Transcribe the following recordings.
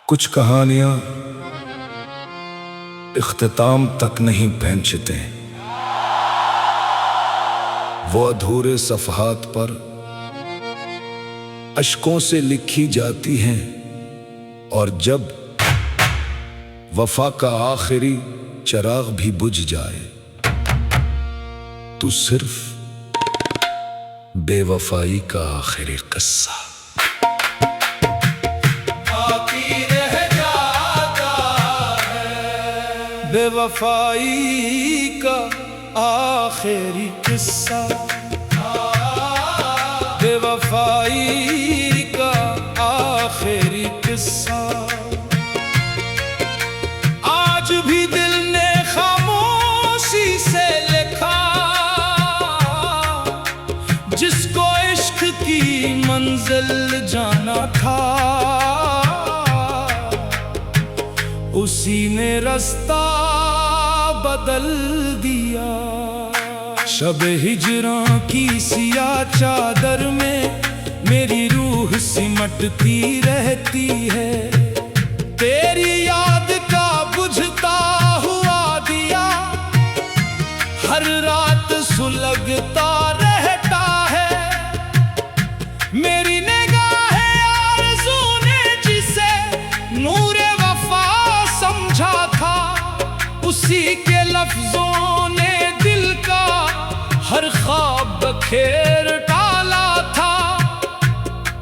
कुछ कहानियां इख्तिताम तक नहीं पहुंचते, वो अधूरे सफ़हात पर अश्कों से लिखी जाती हैं, और जब वफा का आखिरी चिराग भी बुझ जाए तो सिर्फ बेवफाई का आखिरी किस्सा बेवफाई का आखिरी किस्सा, बेवफाई का आखिरी किस्सा। आज भी दिल ने खामोशी से लिखा, जिसको इश्क की मंजिल जाना था, उसी ने रास्ता बदल दिया। शब हिजरां की सियाह चादर में मेरी रूह सिमटती रहती है। तेरी याद का बुझता हुआ दिया हर रात सुलगता रहता है। मेरी निगाहें आरज़ू ने जिसे नूरे समझा था, उसी के लफ्जों ने दिल का हर ख्वाब बखेर डाला था।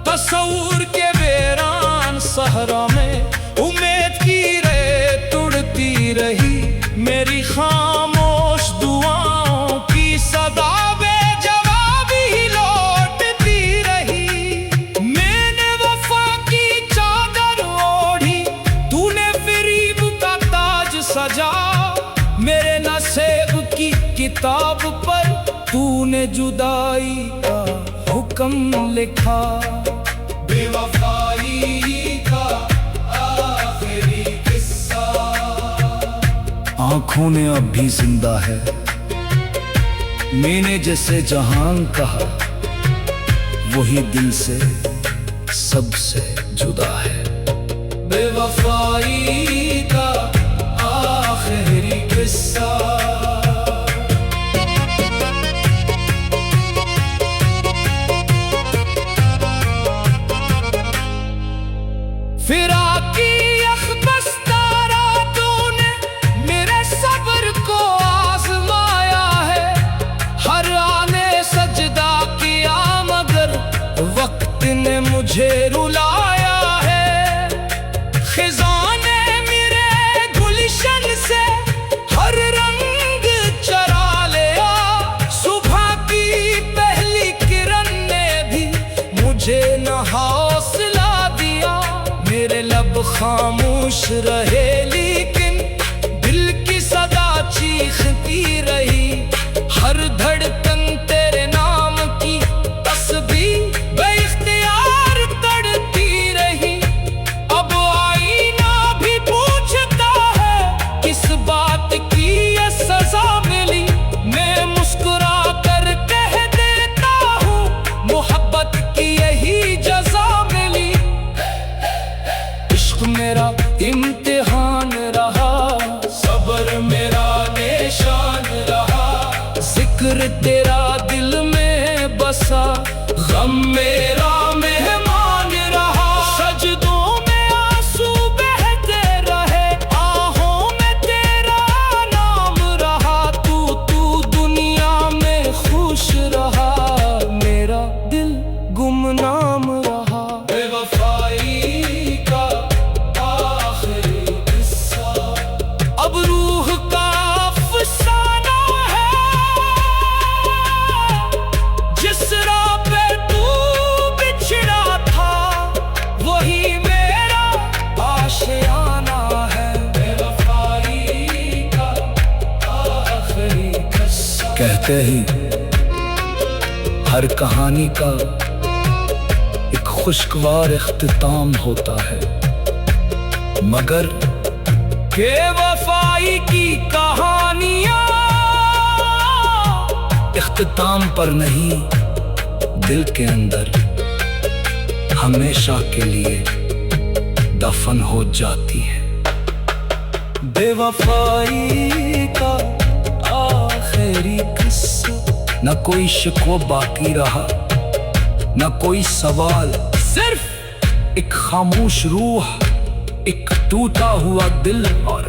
तस्वुर के वीरान सहरा में उम्मीद की रेत उड़ती रही। मेरी खामोश दुआओं की सदा बेजवाब ही लौटती रही। मैंने वफा की चादर ओढ़ी, तूने सजा मेरे नसीब की किताब पर, तूने जुदाई का हुक्म लिखा। बेवफाई का आखिरी किस्सा। आंखों ने अब भी जिंदा है, मैंने जैसे जहान कहा, वही दिल से सबसे जुदा है। बेवफाई का आखिरी किस्सा। फिराकी अख़बस्ता रातों ने मेरे सब्र को आज़माया है। हर आने सजदा किया मगर वक्त ने मुझे रुलाया है। खिज़ाने मेरे गुलशन से हर रंग चरा लिया। सुबह की पहली किरण ने भी मुझे न हौसला दिया। मेरे लब खामोश रहे लेकिन दिल की सदा चीखती रही। हर धड़कन तेरे नाम की तस्बीह बेइख्तियार तड़ती रही। अब आईना भी पूछता है किस बात की ये सजा मिली। मैं मुस्कुरा कर कह देता हूँ मोहब्बत की यही जज़ा मिली। इश्क मेरा इम्तिहान रहा, सब्र मेरा निशान रहा। जिक्र तेरा दिल में बसा, गम मेरा मेहमान रहा। सजदों में आंसू बहते रहे, आहों में तेरा नाम रहा। तू दुनिया में खुश रहा, मेरा दिल गुमनाम रहा। बेवफाई का आखिरी किस्सा। अब रूह का अफसाना है, जिस राह पे तू बिछड़ा था वही मेरा आशियाना है। बेवफाई का आखिरी किस्सा। कहते ही हर कहानी का एक खुशगवार इख्तिताम होता है, मगर बेवफाई की कहानियां इख्तिताम पर नहीं, दिल के अंदर हमेशा के लिए दफन हो जाती हैं। बेवफाई का आखिरी किस्सा, न कोई शिकवा बाकी रहा, न कोई सवाल, सिर्फ एक खामोश रूह, एक टूटा हुआ दिल और